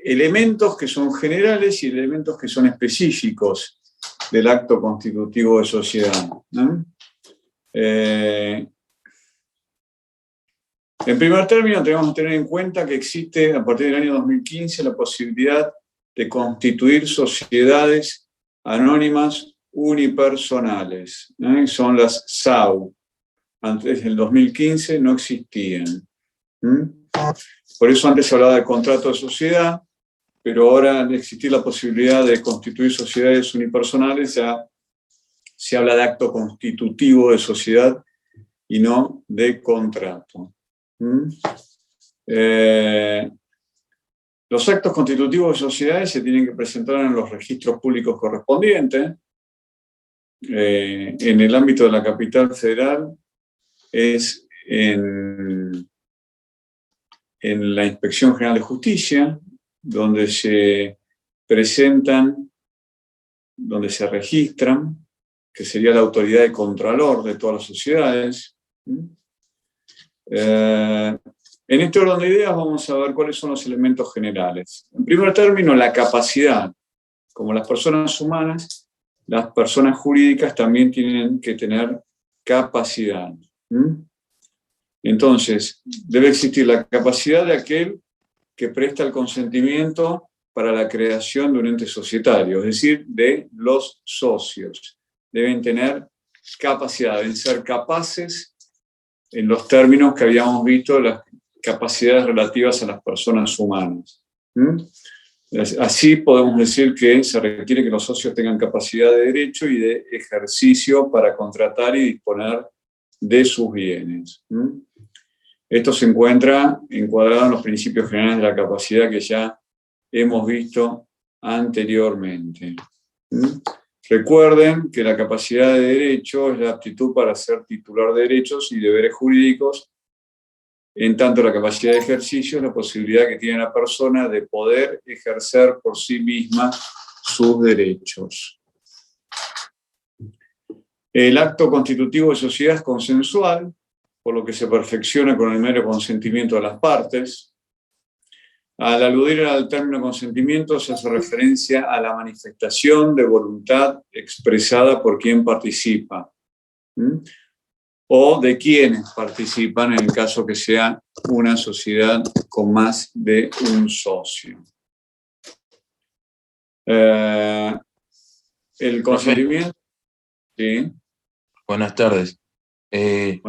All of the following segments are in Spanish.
elementos que son generales y elementos que son específicos del acto constitutivo de sociedad, ¿no? En primer término, tenemos que tener en cuenta que existe, a partir del año 2015, la posibilidad de constituir sociedades anónimas unipersonales, ¿eh? Son las SAU. Antes del 2015 no existían. Por eso antes se hablaba de contrato de sociedad, pero ahora al existir la posibilidad de constituir sociedades unipersonales, ya se habla de acto constitutivo de sociedad y no de contrato. Los actos constitutivos de sociedades se tienen que presentar en los registros públicos correspondientes. En el ámbito de la capital federal es en la Inspección General de Justicia, donde se presentan, donde se registran, que sería la autoridad de contralor de todas las sociedades. En este orden de ideas vamos a ver cuáles son los elementos generales. En primer término, la capacidad. Como las personas humanas, las personas jurídicas también tienen que tener capacidad. Entonces, debe existir la capacidad de aquel que presta el consentimiento para la creación de un ente societario, es decir, de los socios. Deben tener capacidad, deben ser capaces en los términos que habíamos visto, las capacidades relativas a las personas humanas. Así podemos decir que se requiere que los socios tengan capacidad de derecho y de ejercicio para contratar y disponer de sus bienes. Esto se encuentra encuadrado en los principios generales de la capacidad que ya hemos visto anteriormente. Recuerden que la capacidad de derecho es la aptitud para ser titular de derechos y deberes jurídicos, en tanto la capacidad de ejercicio es la posibilidad que tiene la persona de poder ejercer por sí misma sus derechos. El acto constitutivo de sociedad es consensual, por lo que se perfecciona con el mero consentimiento de las partes. Al aludir al término consentimiento se hace referencia a la manifestación de voluntad expresada por quien participa, o de quienes participan en el caso que sea una sociedad con más de un socio. El consentimiento... ¿Sí? Buenas tardes.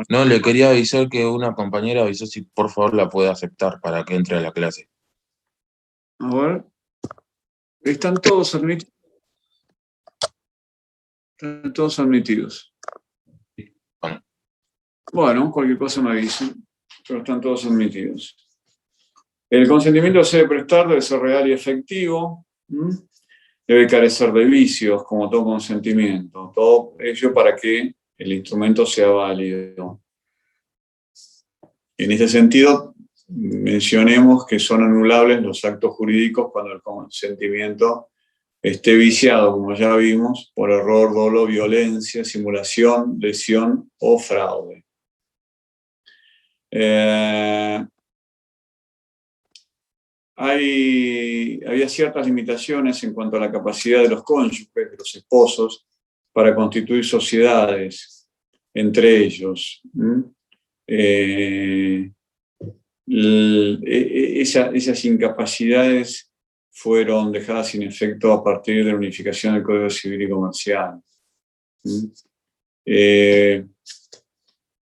No, le quería avisar que una compañera avisó si por favor la puede aceptar para que entre a la clase. A ver. ¿Están todos admitidos? Están todos admitidos. Bueno, cualquier cosa me avisen, pero están todos admitidos. El consentimiento se debe prestar, debe ser real y efectivo. Debe carecer de vicios, como todo consentimiento. Todo ello para que el instrumento sea válido. En este sentido, mencionemos que son anulables los actos jurídicos cuando el consentimiento esté viciado, como ya vimos, por error, dolo, violencia, simulación, lesión o fraude. Había ciertas limitaciones en cuanto a la capacidad de los cónyuges, de los esposos, para constituir sociedades entre ellos. Esas incapacidades fueron dejadas sin efecto a partir de la unificación del Código Civil y Comercial.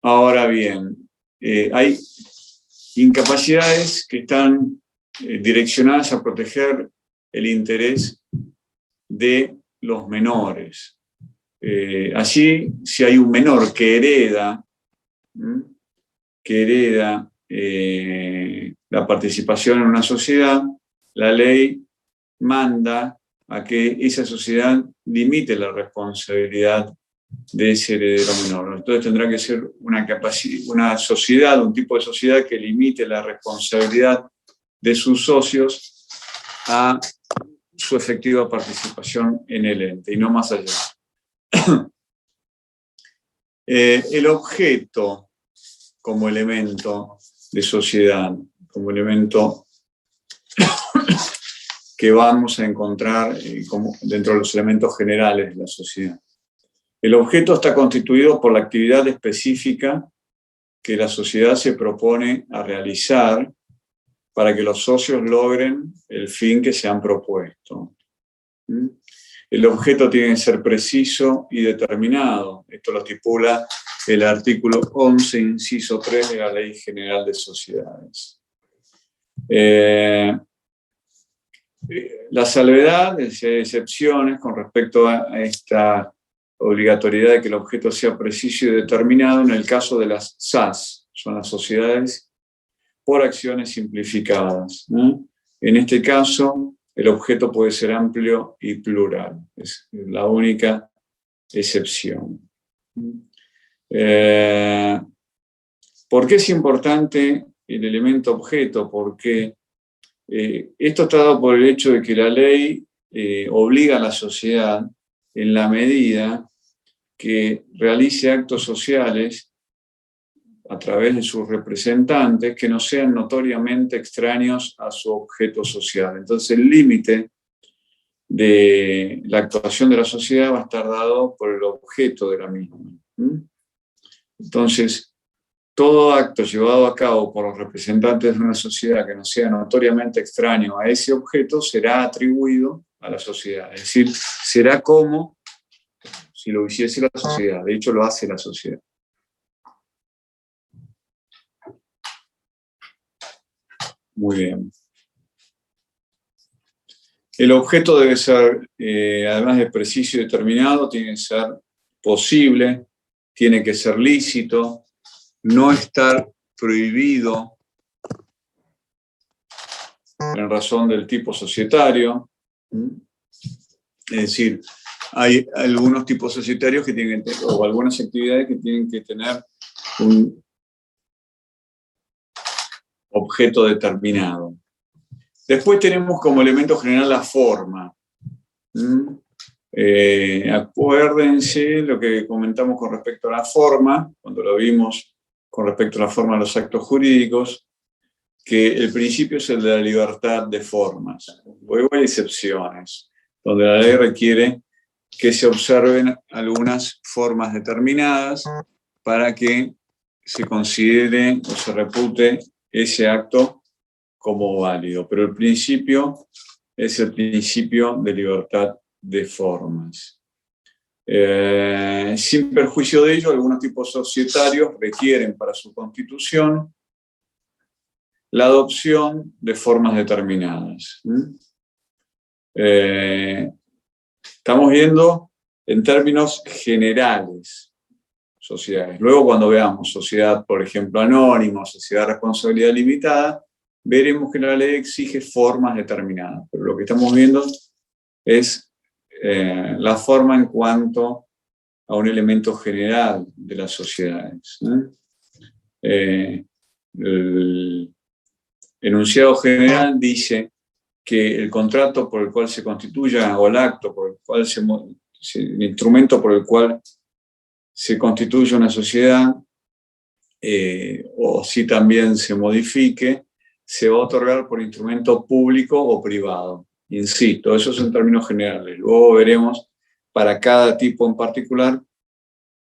Ahora bien, hay incapacidades que están direccionadas a proteger el interés de los menores. Así, si hay un menor que hereda la participación en una sociedad, la ley manda a que esa sociedad limite la responsabilidad de ese heredero menor. Entonces tendrá que ser una sociedad, un tipo de sociedad que limite la responsabilidad de sus socios a su efectiva participación en el ente, y no más allá. El objeto como elemento de sociedad, como elemento que vamos a encontrar como dentro de los elementos generales de la sociedad. El objeto está constituido por la actividad específica que la sociedad se propone a realizar para que los socios logren el fin que se han propuesto. El objeto tiene que ser preciso y determinado. Esto lo estipula el artículo 11, inciso 3 de la Ley General de Sociedades. La salvedad, es decir, hay excepciones con respecto a esta obligatoriedad de que el objeto sea preciso y determinado en el caso de las SAS, son las sociedades por acciones simplificadas, ¿no? En este caso, el objeto puede ser amplio y plural, es la única excepción. ¿Por qué es importante el elemento objeto? Porque esto está dado por el hecho de que la ley obliga a la sociedad, en la medida que realice actos sociales a través de sus representantes que no sean notoriamente extraños a su objeto social. Entonces el límite de la actuación de la sociedad va a estar dado por el objeto de la misma. Entonces, todo acto llevado a cabo por los representantes de una sociedad que no sea notoriamente extraño a ese objeto será atribuido a la sociedad. Es decir, será como si lo hiciese la sociedad. De hecho, lo hace la sociedad. Muy bien. El objeto debe ser, además de preciso y determinado, tiene que ser posible, tiene que ser lícito, no estar prohibido en razón del tipo societario. Es decir, hay algunos tipos societarios que tienen que tener, o algunas actividades que tienen que tener un objeto determinado. Después tenemos como elemento general la forma. Acuérdense lo que comentamos con respecto a la forma, cuando lo vimos con respecto a la forma de los actos jurídicos, que el principio es el de la libertad de formas. Luego hay excepciones, donde la ley requiere que se observen algunas formas determinadas para que se considere o se repute ese acto como válido. Pero el principio es el principio de libertad de formas. Sin perjuicio de ello, algunos tipos societarios requieren para su constitución la adopción de formas determinadas. Estamos viendo en términos generales sociedades. Luego, cuando veamos sociedad, por ejemplo, anónima, sociedad de responsabilidad limitada, veremos que la ley exige formas determinadas. Pero lo que estamos viendo es la forma en cuanto a un elemento general de las sociedades. El enunciado general dice que el contrato por el cual se constituya, o el acto por el cual el instrumento por el cual se constituye una sociedad, o si también se modifique, se va a otorgar por instrumento público o privado. Insisto, eso es en términos generales. Luego veremos para cada tipo en particular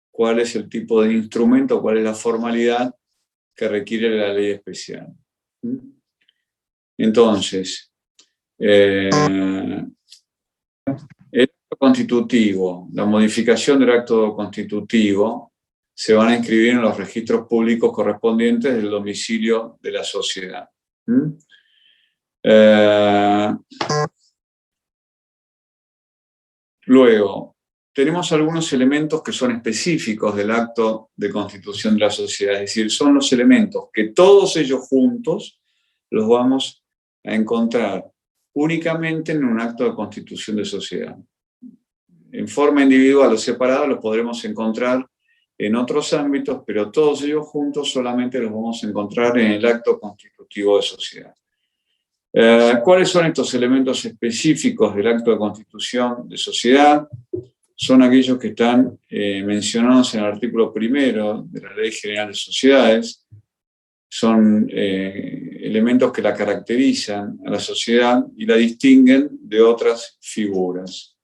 cuál es el tipo de instrumento, cuál es la formalidad que requiere la ley especial. Entonces, el acto constitutivo, la modificación del acto constitutivo se van a inscribir en los registros públicos correspondientes del domicilio de la sociedad. Luego, tenemos algunos elementos que son específicos del acto de constitución de la sociedad, es decir, son los elementos que todos ellos juntos los vamos a encontrar únicamente en un acto de constitución de sociedad. En forma individual o separada los podremos encontrar en otros ámbitos, pero todos ellos juntos solamente los vamos a encontrar en el acto constitutivo de sociedad. ¿Cuáles son estos elementos específicos del acto de constitución de sociedad? Son aquellos que están mencionados en el artículo 1 de la Ley General de Sociedades. Son elementos que la caracterizan a la sociedad y la distinguen de otras figuras.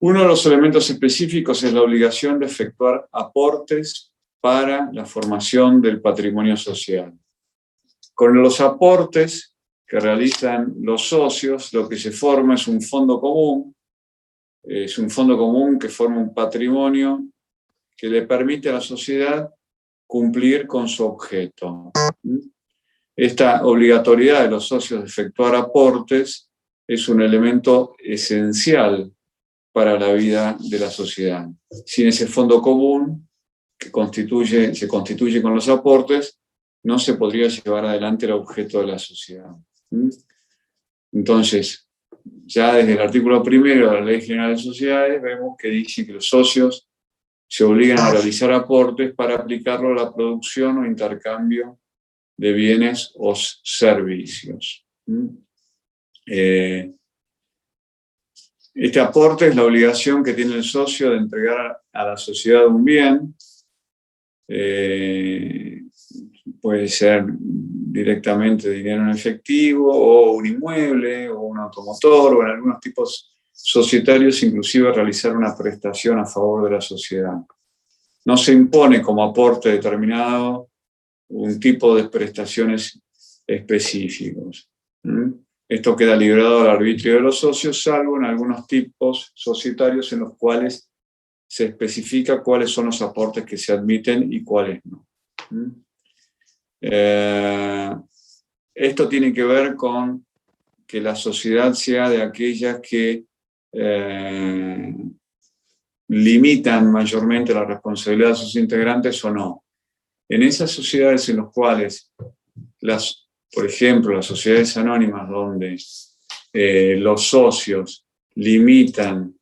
Uno de los elementos específicos es la obligación de efectuar aportes para la formación del patrimonio social. Con los aportes que realizan los socios, lo que se forma es un fondo común que forma un patrimonio que le permite a la sociedad cumplir con su objeto. Esta obligatoriedad de los socios de efectuar aportes es un elemento esencial para la vida de la sociedad. Sin ese fondo común que se constituye con los aportes, no se podría llevar adelante el objeto de la sociedad. Entonces, ya desde el artículo 1 de la Ley General de Sociedades vemos que dice que los socios se obligan a realizar aportes para aplicarlo a la producción o intercambio de bienes o servicios. Este aporte es la obligación que tiene el socio de entregar a la sociedad un bien. Puede ser directamente dinero en efectivo, o un inmueble, o un automotor, o en algunos tipos societarios inclusive realizar una prestación a favor de la sociedad. No se impone como aporte determinado un tipo de prestaciones específicos. Esto queda librado al arbitrio de los socios, salvo en algunos tipos societarios en los cuales se especifica cuáles son los aportes que se admiten y cuáles no. Esto tiene que ver con que la sociedad sea de aquellas que limitan mayormente la responsabilidad de sus integrantes o no. En esas sociedades en las cuales, por ejemplo, las sociedades anónimas donde los socios limitan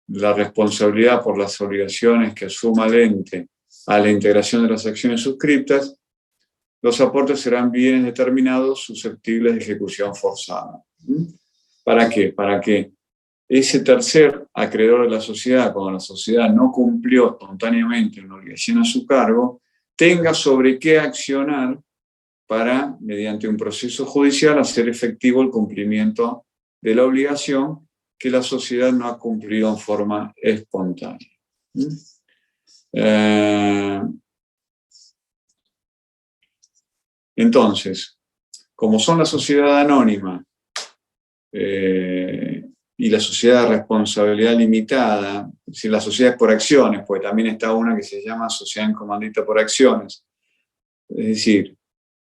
la responsabilidad por las obligaciones que asuma el ente a la integración de las acciones suscriptas, los aportes serán bienes determinados susceptibles de ejecución forzada. ¿Para qué? Para que ese tercer acreedor de la sociedad, cuando la sociedad no cumplió espontáneamente una obligación a su cargo, tenga sobre qué accionar para, mediante un proceso judicial, hacer efectivo el cumplimiento de la obligación que la sociedad no ha cumplido en forma espontánea. Entonces, como son la sociedad anónima y la sociedad de responsabilidad limitada, si la sociedad es por acciones, pues también está una que se llama sociedad en comandita por acciones. Es decir,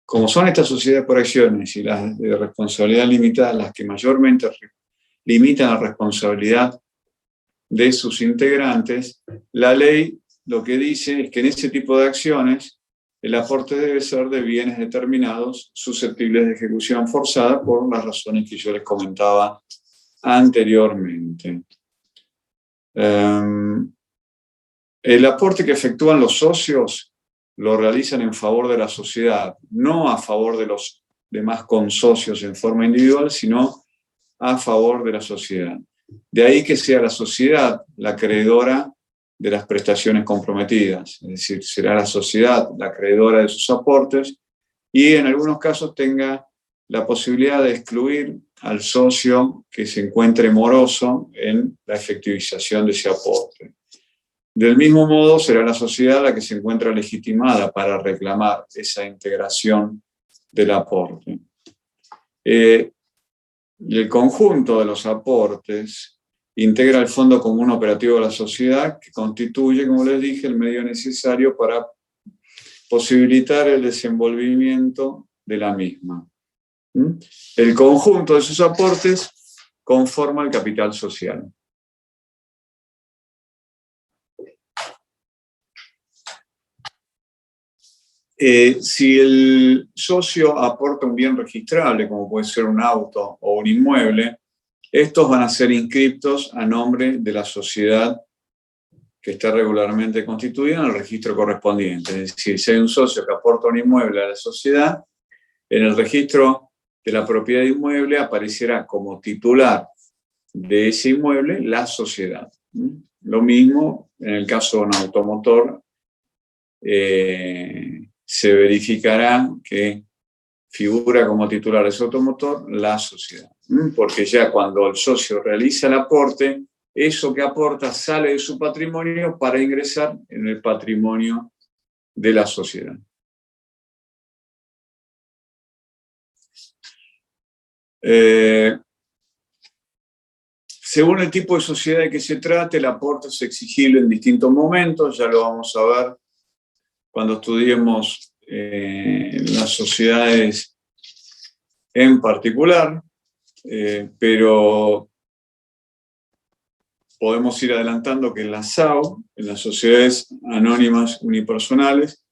como son estas sociedades por acciones y las de responsabilidad limitada las que mayormente limitan la responsabilidad de sus integrantes, la ley lo que dice es que en ese tipo de acciones el aporte debe ser de bienes determinados susceptibles de ejecución forzada por las razones que yo les comentaba anteriormente. El aporte que efectúan los socios lo realizan en favor de la sociedad, no a favor de los demás consocios en forma individual, sino a favor de la sociedad. De ahí que sea la sociedad la acreedora de las prestaciones comprometidas, es decir, será la sociedad la acreedora de sus aportes y en algunos casos tenga la posibilidad de excluir al socio que se encuentre moroso en la efectivización de ese aporte. Del mismo modo, será la sociedad la que se encuentra legitimada para reclamar esa integración del aporte. Y el conjunto de los aportes integra el Fondo Común Operativo de la Sociedad, que constituye, como les dije, el medio necesario para posibilitar el desenvolvimiento de la misma. El conjunto de sus aportes conforma el capital social. Si el socio aporta un bien registrable, como puede ser un auto o un inmueble, estos van a ser inscriptos a nombre de la sociedad que está regularmente constituida en el registro correspondiente. Es decir, si hay un socio que aporta un inmueble a la sociedad, en el registro de la propiedad inmueble aparecerá como titular de ese inmueble la sociedad. Lo mismo en el caso de un automotor, se verificará que figura como titular de su automotor la sociedad. Porque ya cuando el socio realiza el aporte, eso que aporta sale de su patrimonio para ingresar en el patrimonio de la sociedad. Según el tipo de sociedad de que se trate, el aporte es exigible en distintos momentos, ya lo vamos a ver cuando estudiemos las sociedades en particular, pero podemos ir adelantando que en las SAU, en las sociedades anónimas unipersonales,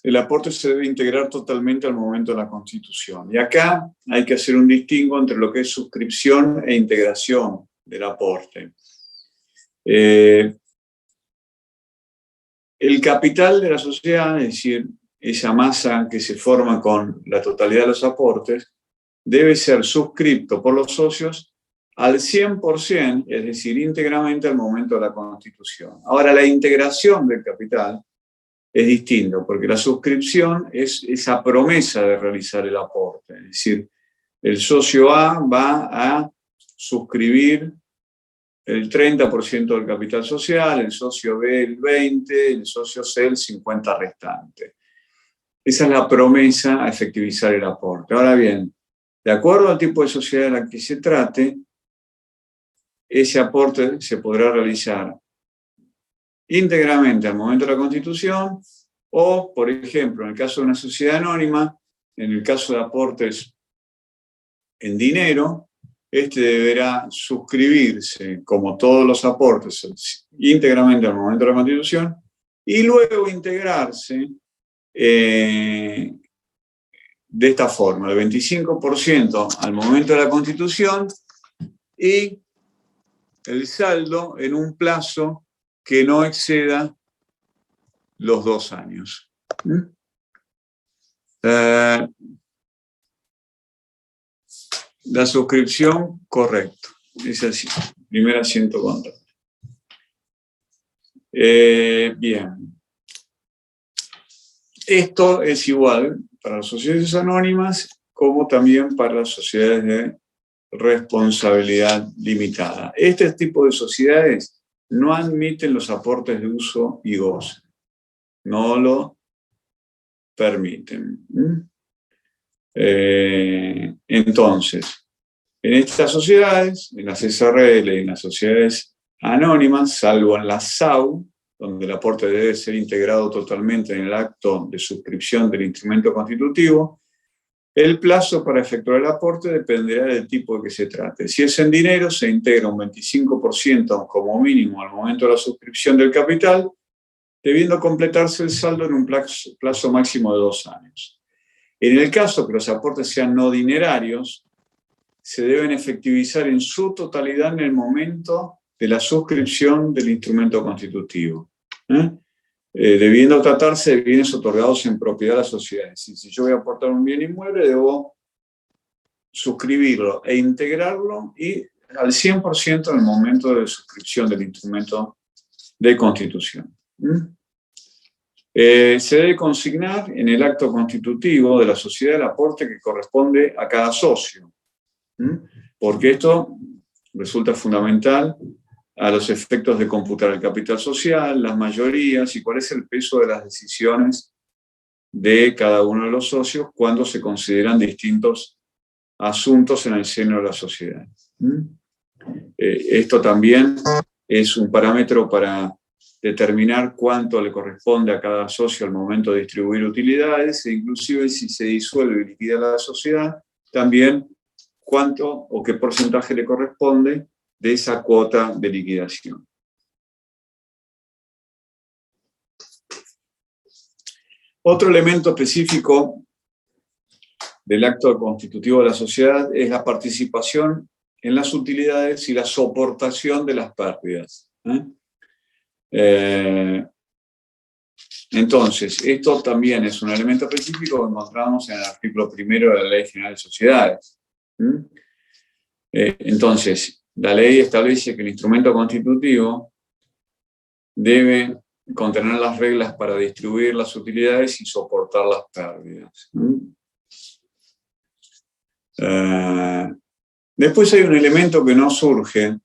el aporte se debe integrar totalmente al momento de la constitución. Y acá hay que hacer un distingo entre lo que es suscripción e integración del aporte. El capital de la sociedad, es decir, esa masa que se forma con la totalidad de los aportes, debe ser suscripto por los socios al 100%, es decir, íntegramente al momento de la constitución. Ahora, la integración del capital es distinto, porque la suscripción es esa promesa de realizar el aporte. Es decir, el socio A va a suscribir el 30% del capital social, el socio B el 20%, el socio C el 50% restante. Esa es la promesa a efectivizar el aporte. Ahora bien, de acuerdo al tipo de sociedad en la que se trate, ese aporte se podrá realizar íntegramente al momento de la constitución o, por ejemplo, en el caso de una sociedad anónima, en el caso de aportes en dinero, deberá suscribirse, como todos los aportes, íntegramente al momento de la constitución y luego integrarse de esta forma, el 25% al momento de la constitución y el saldo en un plazo que no exceda los 2 años. La suscripción, correcto. Es así. Primer asiento contra. Bien. Esto es igual para las sociedades anónimas como también para las sociedades de responsabilidad limitada. Este tipo de sociedades no admiten los aportes de uso y goce. No lo permiten. Entonces, en estas sociedades, en las SRL, en las sociedades anónimas, salvo en las SAU, donde el aporte debe ser integrado totalmente en el acto de suscripción del instrumento constitutivo, el plazo para efectuar el aporte dependerá del tipo de que se trate. Si es en dinero, se integra un 25% como mínimo al momento de la suscripción del capital, debiendo completarse el saldo en un plazo máximo de 2 años. En el caso que los aportes sean no dinerarios, se deben efectivizar en su totalidad en el momento de la suscripción del instrumento constitutivo. Debiendo tratarse de bienes otorgados en propiedad a la sociedad. Si yo voy a aportar un bien inmueble, debo suscribirlo e integrarlo y al 100% en el momento de suscripción del instrumento de constitución. Se debe consignar en el acto constitutivo de la sociedad el aporte que corresponde a cada socio, porque esto resulta fundamental a los efectos de computar el capital social, las mayorías y cuál es el peso de las decisiones de cada uno de los socios cuando se consideran distintos asuntos en el seno de la sociedad. Esto también es un parámetro para determinar cuánto le corresponde a cada socio al momento de distribuir utilidades e inclusive si se disuelve y liquida la sociedad, también cuánto o qué porcentaje le corresponde de esa cuota de liquidación. Otro elemento específico del acto constitutivo de la sociedad es la participación en las utilidades y la soportación de las pérdidas. Entonces, esto también es un elemento específico que encontramos en el artículo 1 de la Ley General de Sociedades. Entonces, la ley establece que el instrumento constitutivo debe contener las reglas para distribuir las utilidades y soportar las pérdidas. Después hay un elemento que no surge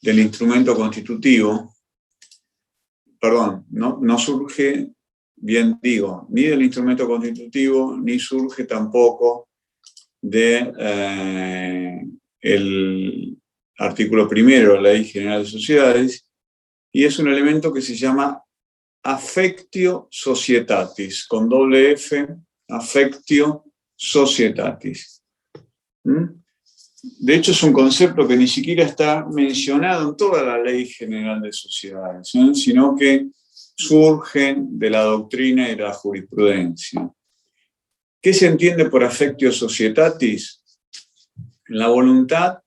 del instrumento constitutivo, perdón, no surge, bien digo, ni del instrumento constitutivo, ni surge tampoco del artículo primero de la Ley General de Sociedades, y es un elemento que se llama affectio societatis, con doble F, affectio societatis. De hecho, es un concepto que ni siquiera está mencionado en toda la Ley General de Sociedades, sino que surge de la doctrina y de la jurisprudencia. ¿Qué se entiende por affectio societatis? La voluntad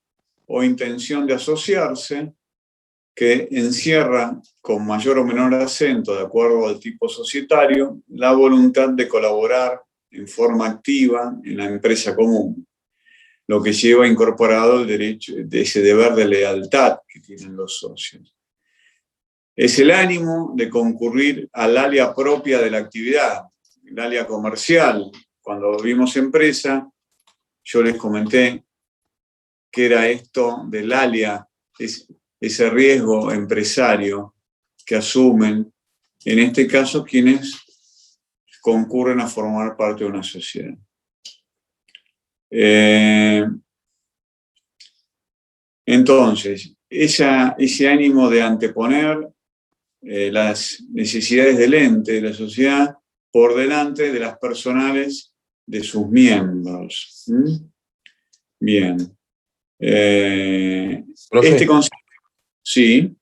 o intención de asociarse que encierra con mayor o menor acento, de acuerdo al tipo societario, la voluntad de colaborar en forma activa en la empresa común, lo que lleva incorporado el derecho de ese deber de lealtad que tienen los socios. Es el ánimo de concurrir al área propia de la actividad, el área comercial. Cuando vimos empresa, yo les comenté que era esto del área, ese riesgo empresario que asumen, en este caso, quienes concurren a formar parte de una sociedad. Entonces, ese ánimo de anteponer las necesidades del ente, de la sociedad, por delante de las personales de sus miembros. Bien. Este concepto, sí.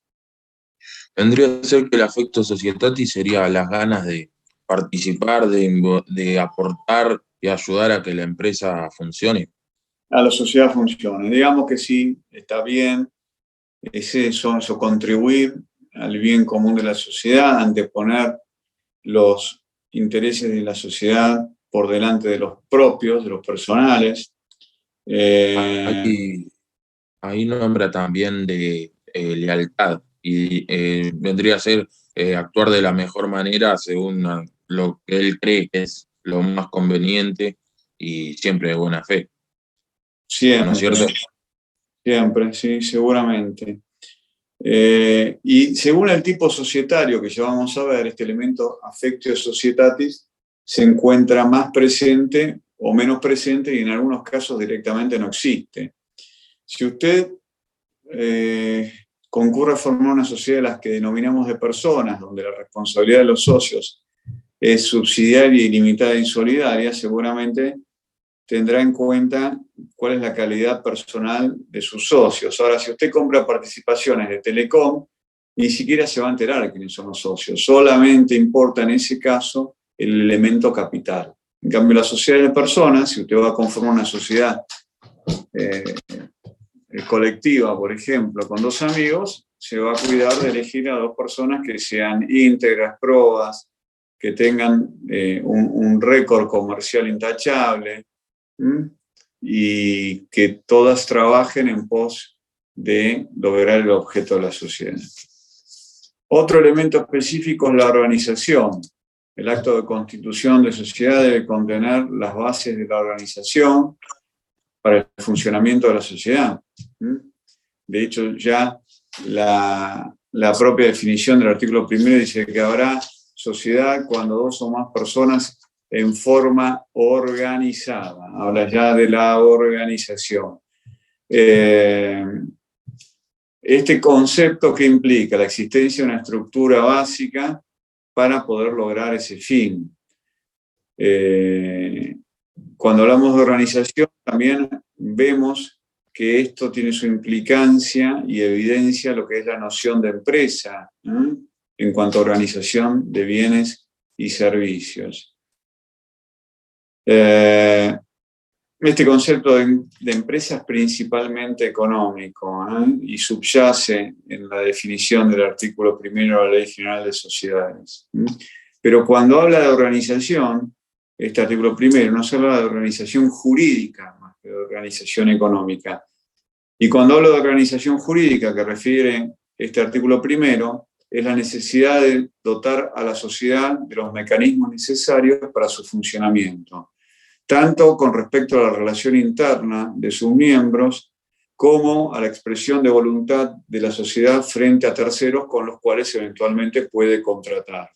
Vendría a ser que el affectio societatis sería las ganas de participar, de aportar y ayudar a que la empresa funcione. A la sociedad funcione. Digamos que sí, está bien. Es eso, contribuir al bien común de la sociedad, anteponer los intereses de la sociedad por delante de los propios, de los personales. Ahí nombra también de lealtad y vendría a ser actuar de la mejor manera según lo que él cree que es lo más conveniente y siempre de buena fe. Siempre, ¿No es cierto? Siempre, sí, seguramente. Y según el tipo societario que ya vamos a ver, este elemento affectio societatis se encuentra más presente o menos presente y en algunos casos directamente no existe. Si usted concurre a formar una sociedad de las que denominamos de personas, donde la responsabilidad de los socios es subsidiaria, ilimitada e insolidaria, seguramente tendrá en cuenta cuál es la calidad personal de sus socios. Ahora, si usted compra participaciones de Telecom, ni siquiera se va a enterar de quiénes son los socios. Solamente importa en ese caso el elemento capital. En cambio, la sociedad de personas, si usted va a conformar una sociedad colectiva, por ejemplo, con dos amigos, se va a cuidar de elegir a dos personas que sean íntegras, probas, que tengan un récord comercial intachable, y que todas trabajen en pos de lograr el objeto de la sociedad. Otro elemento específico es la organización. El acto de constitución de sociedad debe contener las bases de la organización para el funcionamiento de la sociedad. De hecho, ya la propia definición del artículo primero dice que habrá sociedad cuando dos o más personas en forma organizada. Habla ya de la organización. Este concepto que implica la existencia de una estructura básica para poder lograr ese fin. Cuando hablamos de organización, también vemos que esto tiene su implicancia y evidencia lo que es la noción de empresa, en cuanto a organización de bienes y servicios. Este concepto de empresa es principalmente económico, y subyace en la definición del artículo primero de la Ley General de Sociedades. Pero cuando habla de organización, este artículo primero no se habla de organización jurídica, más que de organización económica. Y cuando hablo de organización jurídica, que refiere este artículo primero, es la necesidad de dotar a la sociedad de los mecanismos necesarios para su funcionamiento, tanto con respecto a la relación interna de sus miembros, como a la expresión de voluntad de la sociedad frente a terceros con los cuales eventualmente puede contratar.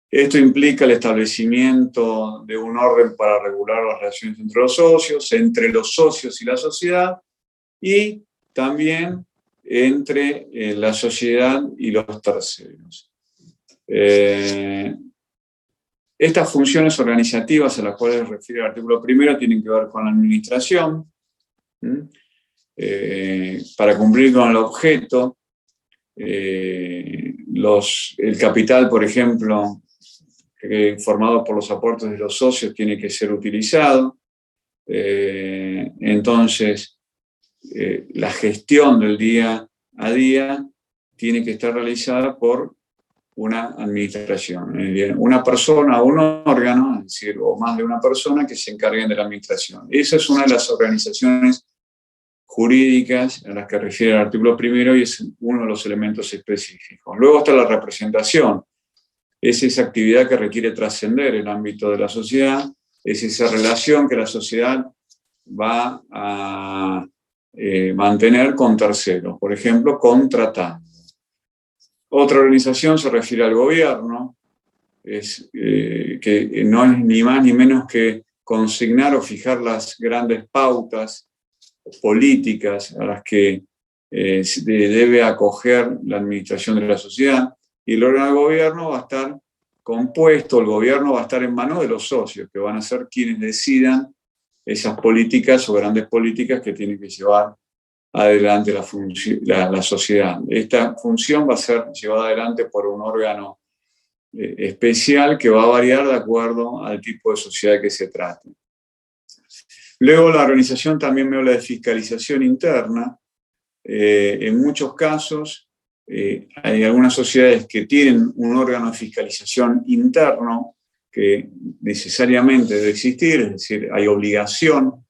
Esto implica el establecimiento de un orden para regular las relaciones entre los socios y la sociedad, y también entre la sociedad y los terceros. Estas funciones organizativas a las cuales refiere el artículo primero tienen que ver con la administración, para cumplir con el objeto. El capital, por ejemplo, formado por los aportes de los socios, tiene que ser utilizado. Entonces, la gestión del día a día tiene que estar realizada por una administración, una persona o un órgano, es decir, o más de una persona que se encarguen de la administración. Esa es una de las organizaciones jurídicas a las que refiere el artículo primero y es uno de los elementos específicos. Luego está la representación. Es esa actividad que requiere trascender el ámbito de la sociedad, es esa relación que la sociedad va a mantener con terceros, por ejemplo, contratando. Otra organización se refiere al gobierno, que no es ni más ni menos que consignar o fijar las grandes pautas políticas a las que debe acoger la administración de la sociedad, y el órgano de gobierno va a estar compuesto, el gobierno va a estar en manos de los socios, que van a ser quienes decidan esas políticas o grandes políticas que tiene que llevar adelante la sociedad. Esta función va a ser llevada adelante por un órgano especial que va a variar de acuerdo al tipo de sociedad que se trate. Luego la organización también me habla de fiscalización interna. En muchos casos hay algunas sociedades que tienen un órgano de fiscalización interno que necesariamente debe existir, es decir, hay obligación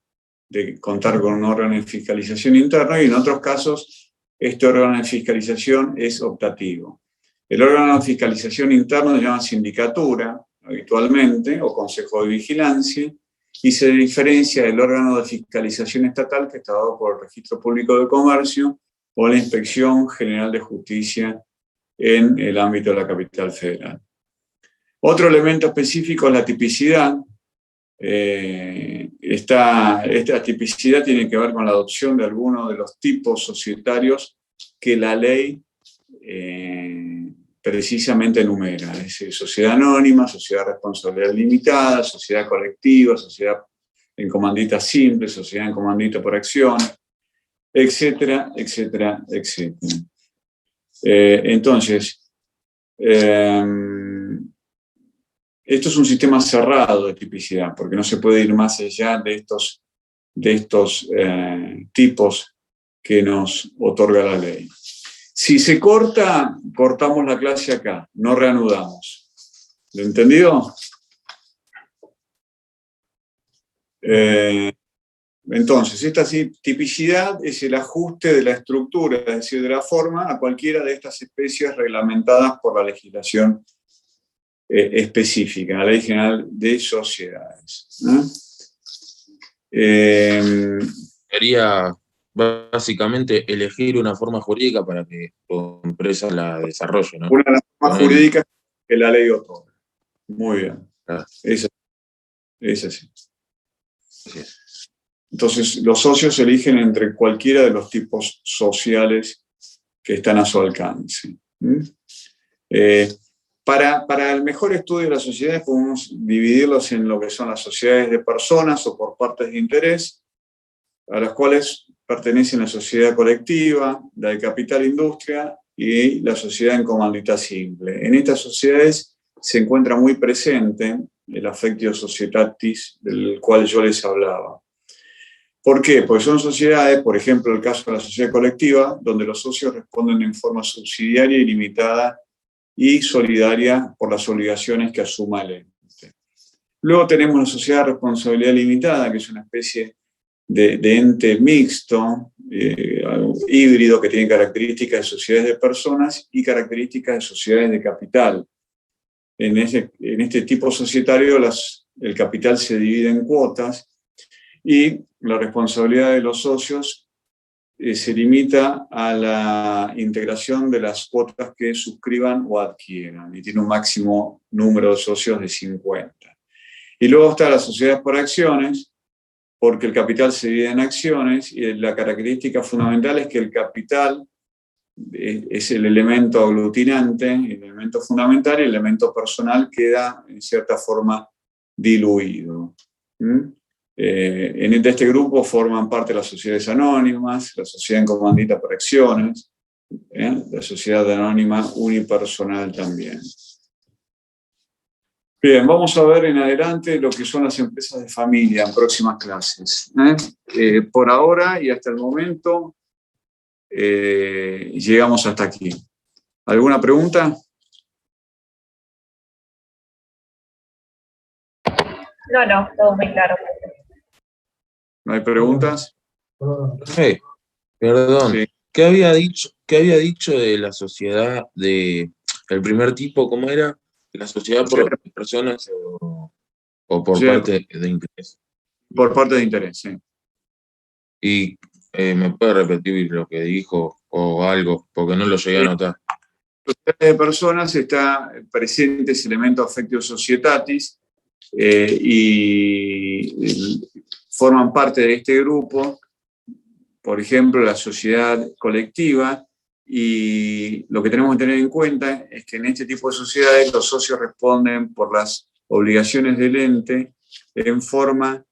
de contar con un órgano de fiscalización interno, y en otros casos este órgano de fiscalización es optativo. El órgano de fiscalización interno se llama sindicatura habitualmente, o consejo de vigilancia, y se diferencia del órgano de fiscalización estatal que está dado por el Registro Público de Comercio o la Inspección General de Justicia en el ámbito de la capital federal. Otro elemento específico es la tipicidad. Esta tipicidad tiene que ver con la adopción de algunos de los tipos societarios que la ley precisamente enumera, es decir, sociedad anónima, sociedad de responsabilidad limitada, sociedad colectiva, sociedad en comandita simple, sociedad en comandita por acción, etcétera, etcétera, etcétera. Entonces, esto es un sistema cerrado de tipicidad, porque no se puede ir más allá de estos tipos que nos otorga la ley. Si se corta, cortamos la clase acá, no reanudamos. ¿Lo entendido? Entonces, esta tipicidad es el ajuste de la estructura, es decir, de la forma, a cualquiera de estas especies reglamentadas por la legislación específica, la Ley General de Sociedades. Sería básicamente elegir una forma jurídica para que tu empresa la desarrolle, ¿no? Una de las formas jurídicas que la ley otorga. Muy bien. Claro. Es así. Entonces, los socios eligen entre cualquiera de los tipos sociales que están a su alcance. Para el mejor estudio de las sociedades podemos dividirlos en lo que son las sociedades de personas o por partes de interés, a las cuales pertenecen la sociedad colectiva, la de capital industria y la sociedad en comandita simple. En estas sociedades se encuentra muy presente el affectio societatis del cual yo les hablaba. ¿Por qué? Porque son sociedades, por ejemplo, el caso de la sociedad colectiva, donde los socios responden en forma subsidiaria y limitada y solidaria por las obligaciones que asuma el ente. Luego tenemos la sociedad de responsabilidad limitada, que es una especie de ente mixto, híbrido, que tiene características de sociedades de personas y características de sociedades de capital. en este tipo societario el capital se divide en cuotas y la responsabilidad de los socios se limita a la integración de las cuotas que suscriban o adquieran, y tiene un máximo número de socios de 50. Y luego está las sociedades por acciones, porque el capital se divide en acciones, y la característica fundamental es que el capital es el elemento aglutinante, el elemento fundamental, y el elemento personal queda en cierta forma diluido. En este grupo forman parte las sociedades anónimas, la sociedad en comandita por acciones, la sociedad anónima unipersonal también. Bien, vamos a ver en adelante lo que son las empresas de familia en próximas clases. Por ahora y hasta el momento llegamos hasta aquí. ¿Alguna pregunta? No, todo muy claro. ¿No hay preguntas? Hey, perdón. Sí. ¿Qué había dicho de la sociedad el primer tipo? ¿Cómo era? ¿La sociedad por personas o por Sí, parte de interés? por parte de interés, sí. Y me puede repetir lo que dijo o algo, porque no lo llegué a notar. De personas está presente ese elemento affectio societatis, y forman parte de este grupo, por ejemplo, la sociedad colectiva, y lo que tenemos que tener en cuenta es que en este tipo de sociedades los socios responden por las obligaciones del ente en forma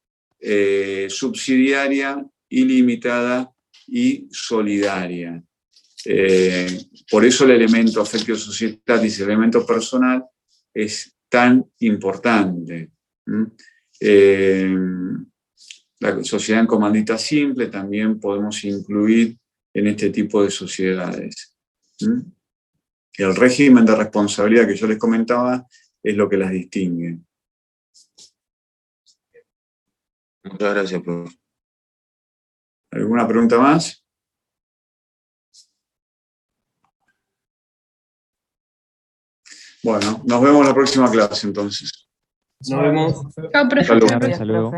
subsidiaria, ilimitada y solidaria. Por eso el elemento affectio societatis, el elemento personal, es tan importante. La sociedad en comandita simple también podemos incluir en este tipo de sociedades. El régimen de responsabilidad que yo les comentaba es lo que las distingue. Muchas gracias, profe. ¿Alguna pregunta más? Bueno, nos vemos en la próxima clase entonces. Nos vemos. Chao, profe. Hasta luego. Hasta luego.